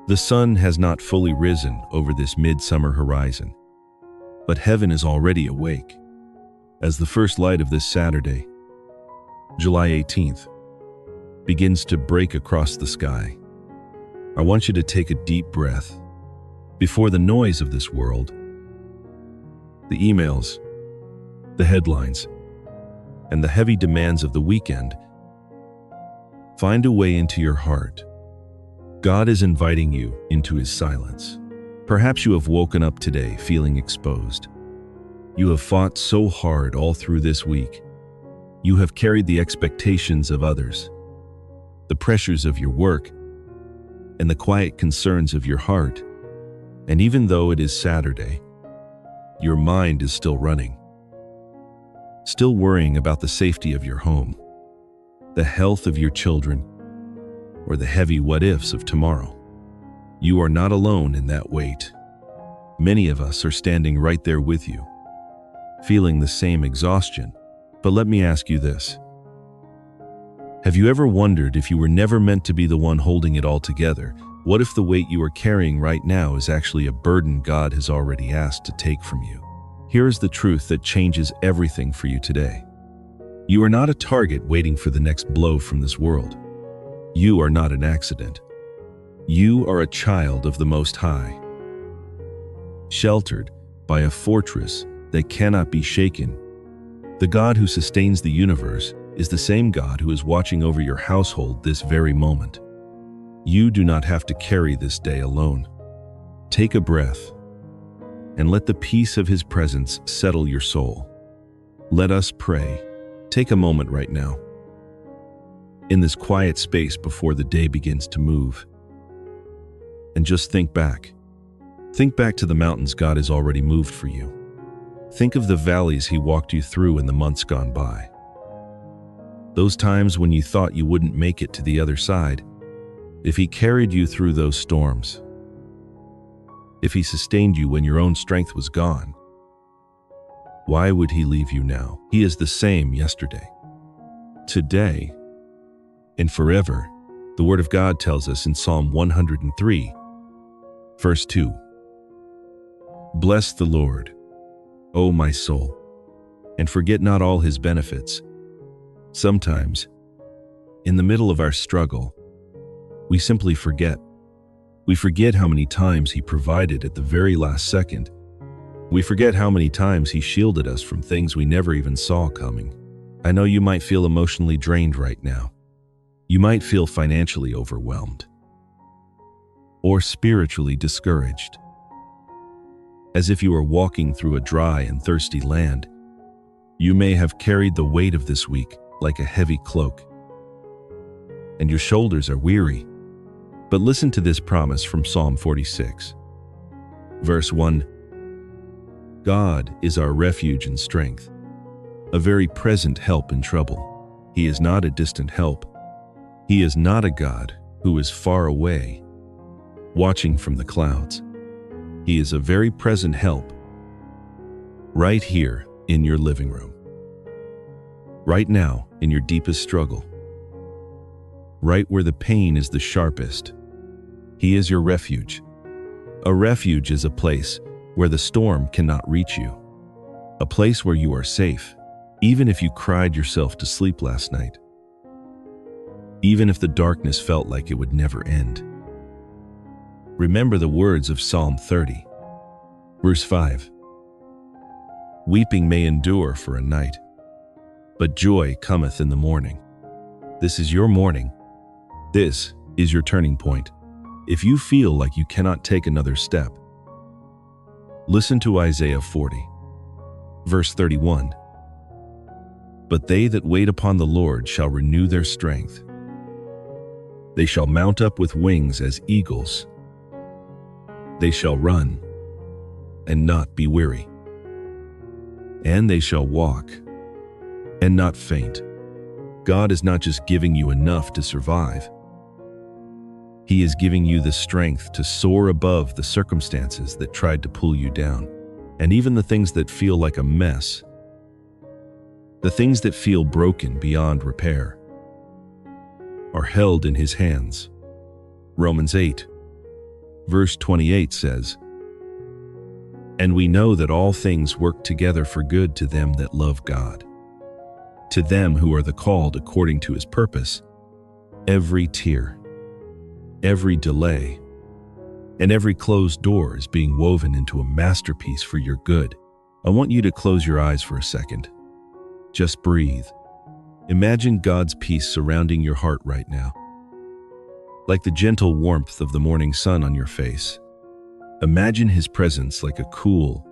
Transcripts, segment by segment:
The sun has not fully risen over this midsummer horizon, but heaven is already awake. As the first light of this Saturday, July 18th, begins to break across the sky, I want you to take a deep breath before the noise of this world, the emails, the headlines, and the heavy demands of the weekend. Find a way into your heart. God is inviting you into His silence. Perhaps you have woken up today feeling exposed. You have fought so hard all through this week. You have carried the expectations of others, the pressures of your work, and the quiet concerns of your heart. And even though it is Saturday, your mind is still running, still worrying about the safety of your home, the health of your children, or the heavy what-ifs of tomorrow. You are not alone in that weight. Many of us are standing right there with you, feeling the same exhaustion. But let me ask you this. Have you ever wondered if you were never meant to be the one holding it all together? What if the weight you are carrying right now is actually a burden God has already asked to take from you? Here is the truth that changes everything for you today. You are not a target waiting for the next blow from this world. You are not an accident. You are a child of the Most High, sheltered by a fortress that cannot be shaken. The God who sustains the universe is the same God who is watching over your household this very moment. You do not have to carry this day alone. Take a breath and let the peace of His presence settle your soul. Let us pray. Take a moment right now, in this quiet space before the day begins to move, and just think back. Think back to the mountains God has already moved for you. Think of the valleys He walked you through in the months gone by. Those times when you thought you wouldn't make it to the other side. If He carried you through those storms, if He sustained you when your own strength was gone, why would He leave you now? He is the same yesterday, today, and forever. The Word of God tells us in Psalm 103, verse 2, "Bless the Lord, O my soul, and forget not all His benefits." Sometimes, in the middle of our struggle, we simply forget. We forget how many times He provided at the very last second. We forget how many times He shielded us from things we never even saw coming. I know you might feel emotionally drained right now. You might feel financially overwhelmed or spiritually discouraged, as if you are walking through a dry and thirsty land. You may have carried the weight of this week like a heavy cloak, and your shoulders are weary. But listen to this promise from Psalm 46, verse 1. God is our refuge and strength, a very present help in trouble. He is not a distant help. He is not a God who is far away, watching from the clouds. He is a very present help right here in your living room, right now in your deepest struggle, right where the pain is the sharpest. He is your refuge. A refuge is a place where the storm cannot reach you, a place where you are safe, even if you cried yourself to sleep last night, even if the darkness felt like it would never end. Remember the words of Psalm 30, verse 5. Weeping may endure for a night, but joy cometh in the morning. This is your morning. This is your turning point. If you feel like you cannot take another step, listen to Isaiah 40, verse 31. But they that wait upon the Lord shall renew their strength. They shall mount up with wings as eagles. They shall run and not be weary, and they shall walk and not faint. God is not just giving you enough to survive. He is giving you the strength to soar above the circumstances that tried to pull you down, and even the things that feel like a mess, the things that feel broken beyond repair, are held in His hands. Romans 8, Verse 28 says, "And we know that all things work together for good to them that love God, to them who are the called according to his purpose." Every tear, every delay, and every closed door is being woven into a masterpiece for your good. I want you to close your eyes for a second. Just breathe. Imagine God's peace surrounding your heart right now, like the gentle warmth of the morning sun on your face. Imagine his presence like a cool,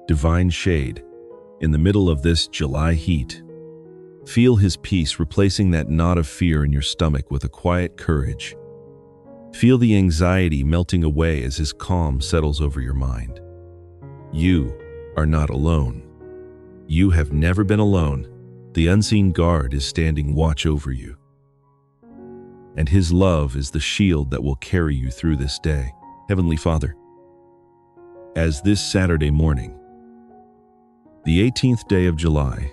divine shade in the middle of this July heat. Feel his peace replacing that knot of fear in your stomach with a quiet courage. Feel the anxiety melting away as his calm settles over your mind. You are not alone. You have never been alone. The unseen guard is standing watch over you. And his love is the shield that will carry you through this day. Heavenly Father, as this Saturday morning, the 18th day of July,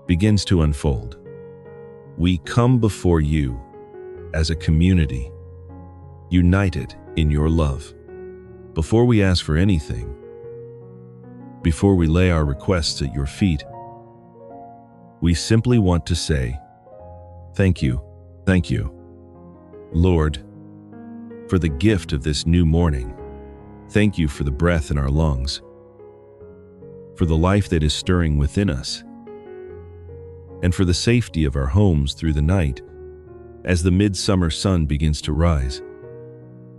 begins to unfold, we come before you as a community, united in your love. Before we ask for anything, before we lay our requests at your feet, we simply want to say, thank you, Lord, for the gift of this new morning. Thank you for the breath in our lungs, for the life that is stirring within us, and for the safety of our homes through the night as the midsummer sun begins to rise.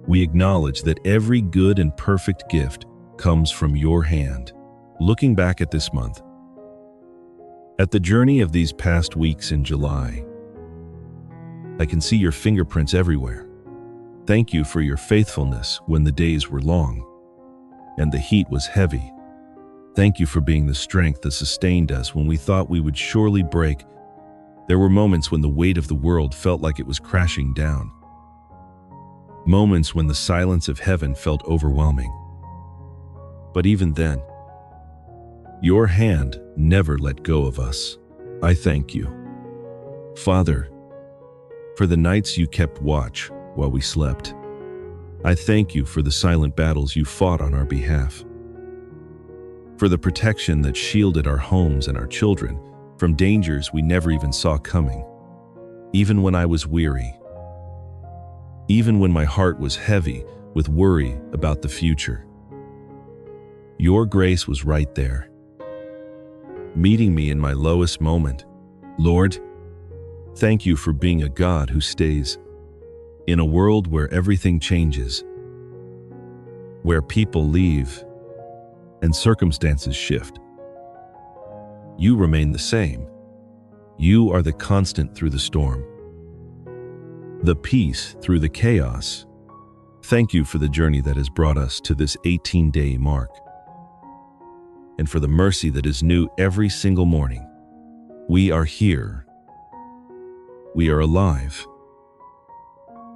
We acknowledge that every good and perfect gift comes from your hand. Looking back at this month, at the journey of these past weeks in July, I can see your fingerprints everywhere. Thank you for your faithfulness when the days were long and the heat was heavy. Thank you for being the strength that sustained us when we thought we would surely break. There were moments when the weight of the world felt like it was crashing down. Moments when the silence of heaven felt overwhelming. But even then, your hand never let go of us. I thank you, Father, for the nights you kept watch while we slept. I thank you for the silent battles you fought on our behalf, for the protection that shielded our homes and our children from dangers we never even saw coming. Even when I was weary, even when my heart was heavy with worry about the future, your grace was right there, meeting me in my lowest moment. Lord, thank you for being a God who stays. In a world where everything changes, where people leave and circumstances shift, you remain the same. You are the constant through the storm, the peace through the chaos. Thank you for the journey that has brought us to this 18-day mark, and for the mercy that is new every single morning. We are here. We are alive.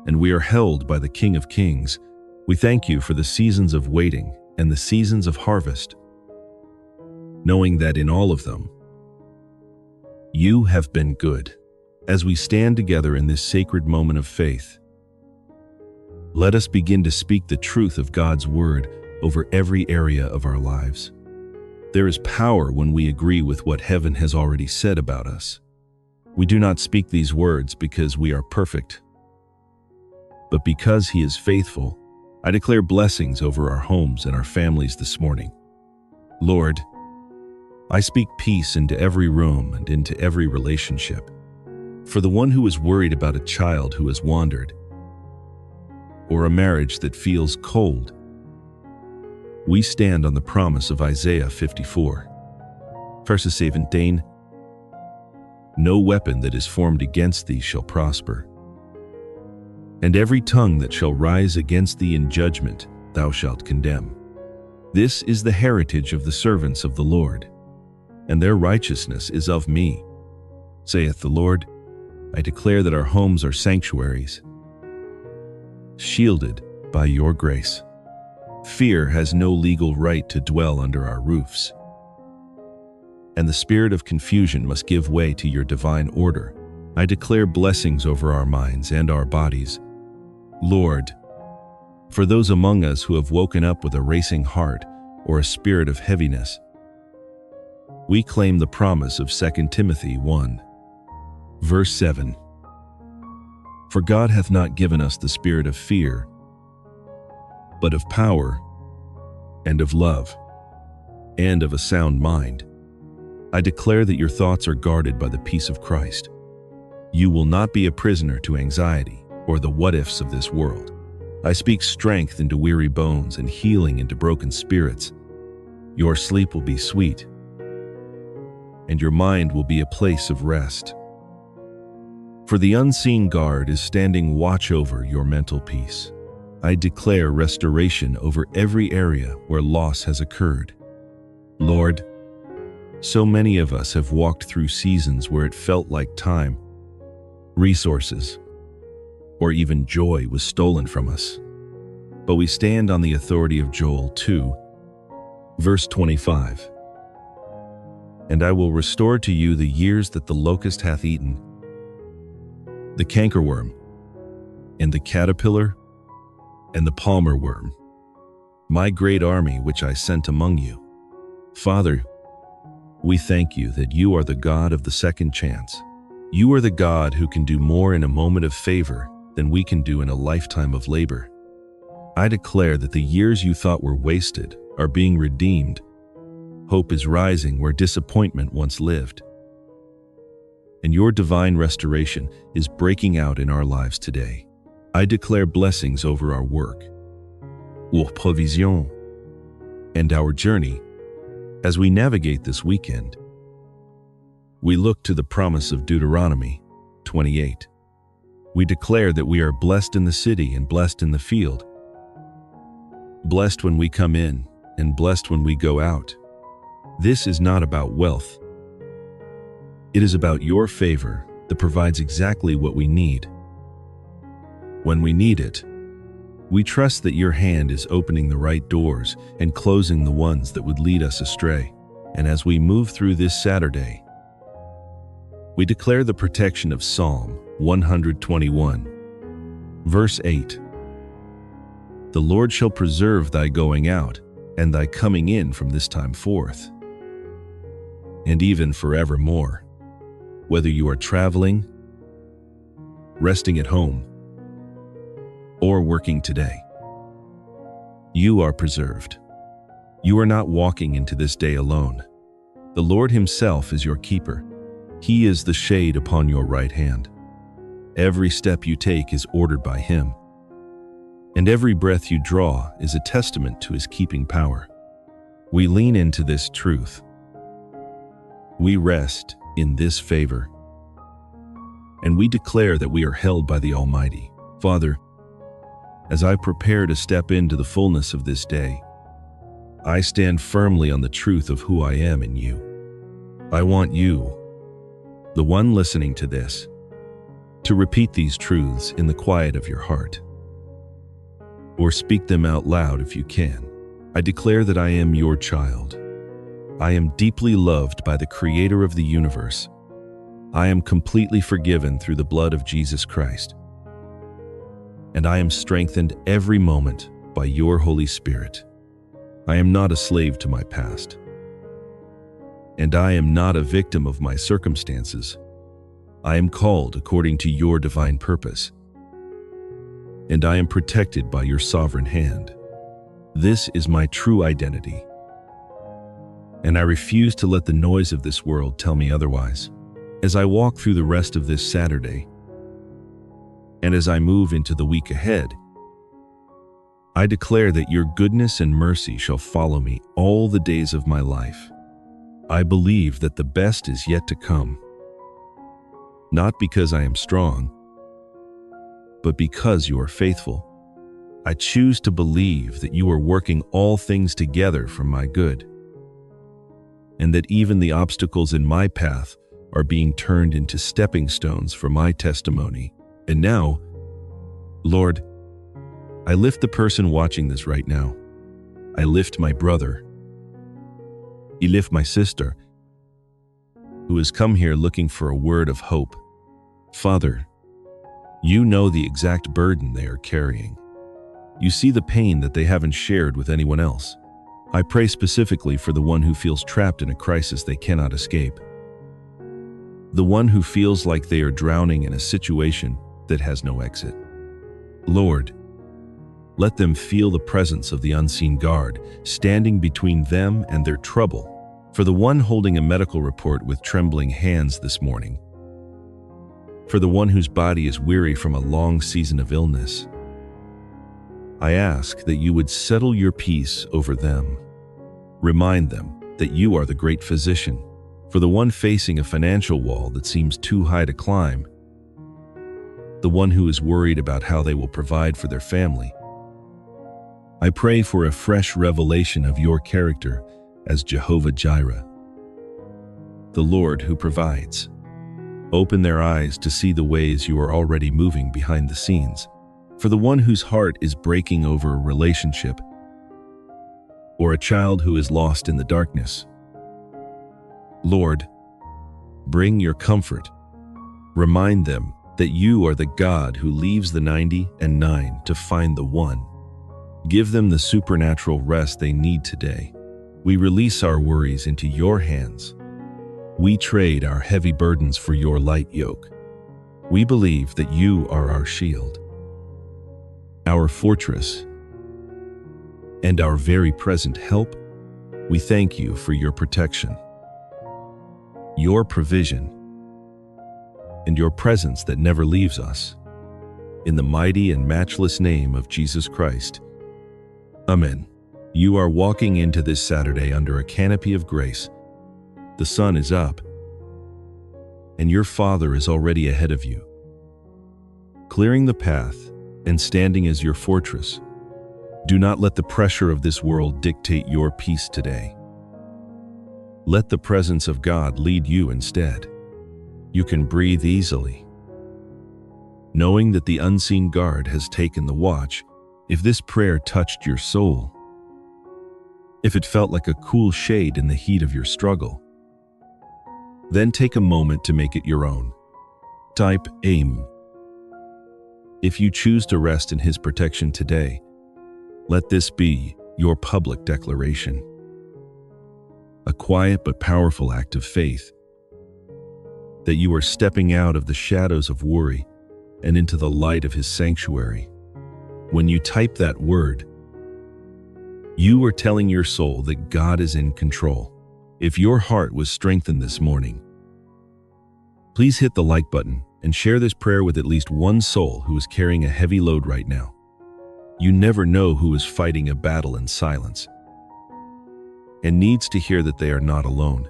And we are held by the King of Kings. We thank you for the seasons of waiting and the seasons of harvest, knowing that in all of them, you have been good. As we stand together in this sacred moment of faith, let us begin to speak the truth of God's word over every area of our lives. There is power when we agree with what heaven has already said about us. We do not speak these words because we are perfect, but because he is faithful. I declare blessings over our homes and our families this morning. Lord, I speak peace into every room and into every relationship. For the one who is worried about a child who has wandered, or a marriage that feels cold, we stand on the promise of Isaiah 54, verses 17. No weapon that is formed against thee shall prosper, and every tongue that shall rise against thee in judgment thou shalt condemn. This is the heritage of the servants of the Lord, and their righteousness is of me, saith the Lord. I declare that our homes are sanctuaries, shielded by your grace. Fear has no legal right to dwell under our roofs, and the spirit of confusion must give way to your divine order. I declare blessings over our minds and our bodies. Lord, For those among us who have woken up with a racing heart or a spirit of heaviness, we claim the promise of 2 Timothy 1, verse 7. For God hath not given us the spirit of fear, but of power, and of love, and of a sound mind. I declare that your thoughts are guarded by the peace of Christ. You will not be a prisoner to anxiety or the what-ifs of this world. I speak strength into weary bones and healing into broken spirits. Your sleep will be sweet, and your mind will be a place of rest. For the unseen guard is standing watch over your mental peace. I declare restoration over every area where loss has occurred. Lord, so many of us have walked through seasons where it felt like time, resources, or even joy was stolen from us. But we stand on the authority of Joel 2, verse 25. And I will restore to you the years that the locust hath eaten, the cankerworm, and the caterpillar, and the palmer worm, my great army which I sent among you. Father, we thank you that you are the God of the second chance. You are the God who can do more in a moment of favor than we can do in a lifetime of labor. I declare that the years you thought were wasted are being redeemed. Hope is rising where disappointment once lived. And your divine restoration is breaking out in our lives today. I declare blessings over our work, or provision, and our journey as we navigate this weekend. We look to the promise of Deuteronomy 28. We declare that we are blessed in the city and blessed in the field, blessed when we come in and blessed when we go out. This is not about wealth. It is about your favor that provides exactly what we need. When we need it, we trust that your hand is opening the right doors and closing the ones that would lead us astray. And as we move through this Saturday, we declare the protection of Psalm 121, verse 8. The Lord shall preserve thy going out and thy coming in from this time forth, and even forevermore. Whether you are traveling, resting at home, or working today, you are preserved. You are not walking into this day alone. The Lord himself is your keeper. He is the shade upon your right hand. Every step you take is ordered by him, and every breath you draw is a testament to his keeping power. We lean into this truth. We rest in this favor, and we declare that we are held by the Almighty. Father, as I prepare to step into the fullness of this day, I stand firmly on the truth of who I am in you. I want you, the one listening to this, to repeat these truths in the quiet of your heart, or speak them out loud if you can. I declare that I am your child. I am deeply loved by the Creator of the universe. I am completely forgiven through the blood of Jesus Christ. And I am strengthened every moment by your Holy Spirit. I am not a slave to my past. And I am not a victim of my circumstances. I am called according to your divine purpose. And I am protected by your sovereign hand. This is my true identity. And I refuse to let the noise of this world tell me otherwise. As I walk through the rest of this Saturday, and as I move into the week ahead, I declare that your goodness and mercy shall follow me all the days of my life. I believe that the best is yet to come, not because I am strong, but because you are faithful. I choose to believe that you are working all things together for my good, and that even the obstacles in my path are being turned into stepping stones for my testimony. And now, Lord, I lift the person watching this right now. I lift my brother. I lift my sister, who has come here looking for a word of hope. Father, you know the exact burden they are carrying. You see the pain that they haven't shared with anyone else. I pray specifically for the one who feels trapped in a crisis they cannot escape. The one who feels like they are drowning in a situation that has no exit. Lord, let them feel the presence of the unseen guard standing between them and their trouble. For the one holding a medical report with trembling hands this morning. For the one whose body is weary from a long season of illness. I ask that you would settle your peace over them. Remind them that you are the great physician. For the one facing a financial wall that seems too high to climb. The one who is worried about how they will provide for their family. I pray for a fresh revelation of your character as Jehovah Jireh, the Lord who provides. Open their eyes to see the ways you are already moving behind the scenes. For the one whose heart is breaking over a relationship, or a child who is lost in the darkness. Lord, bring your comfort. Remind them that you are the God who leaves the 99 to find the one. Give them the supernatural rest they need today. We release our worries into your hands. We trade our heavy burdens for your light yoke. We believe that you are our shield, our fortress, and our very present help. We thank you for your protection, your provision, and your presence that never leaves us. In the mighty and matchless name of Jesus Christ. Amen. You are walking into this Saturday under a canopy of grace. The sun is up, and your Father is already ahead of you, clearing the path and standing as your fortress. Do not let the pressure of this world dictate your peace today. Let the presence of God lead you instead. You can breathe easily, knowing that the unseen guard has taken the watch. If this prayer touched your soul, if it felt like a cool shade in the heat of your struggle, then take a moment to make it your own. Type AIM. If you choose to rest in His protection today, let this be your public declaration. A quiet but powerful act of faith, that you are stepping out of the shadows of worry and into the light of His sanctuary. When you type that word, you are telling your soul that God is in control. If your heart was strengthened this morning, please hit the like button and share this prayer with at least one soul who is carrying a heavy load right now. You never know who is fighting a battle in silence and needs to hear that they are not alone.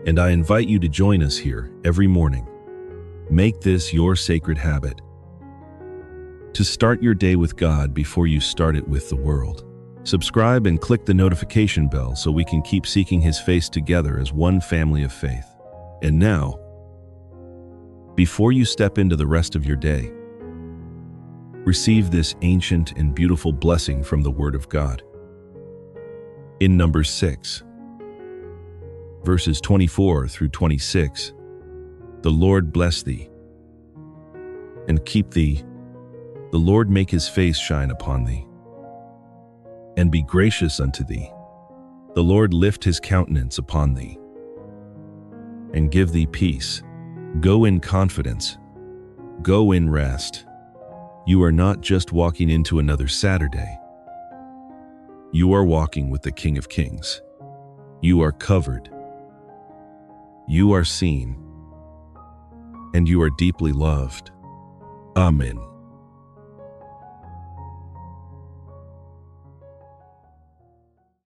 And I invite you to join us here every morning. Make this your sacred habit, to start your day with God before you start it with the world. Subscribe and click the notification bell so we can keep seeking His face together as one family of faith. And now, before you step into the rest of your day, receive this ancient and beautiful blessing from the Word of God. In Numbers 6, verses 24 through 26, the Lord bless thee and keep thee. The Lord make His face shine upon thee and be gracious unto thee. The Lord lift His countenance upon thee and give thee peace. Go in confidence. Go in rest. You are not just walking into another Saturday. You are walking with the King of Kings. You are covered. You are seen. And you are deeply loved. Amen.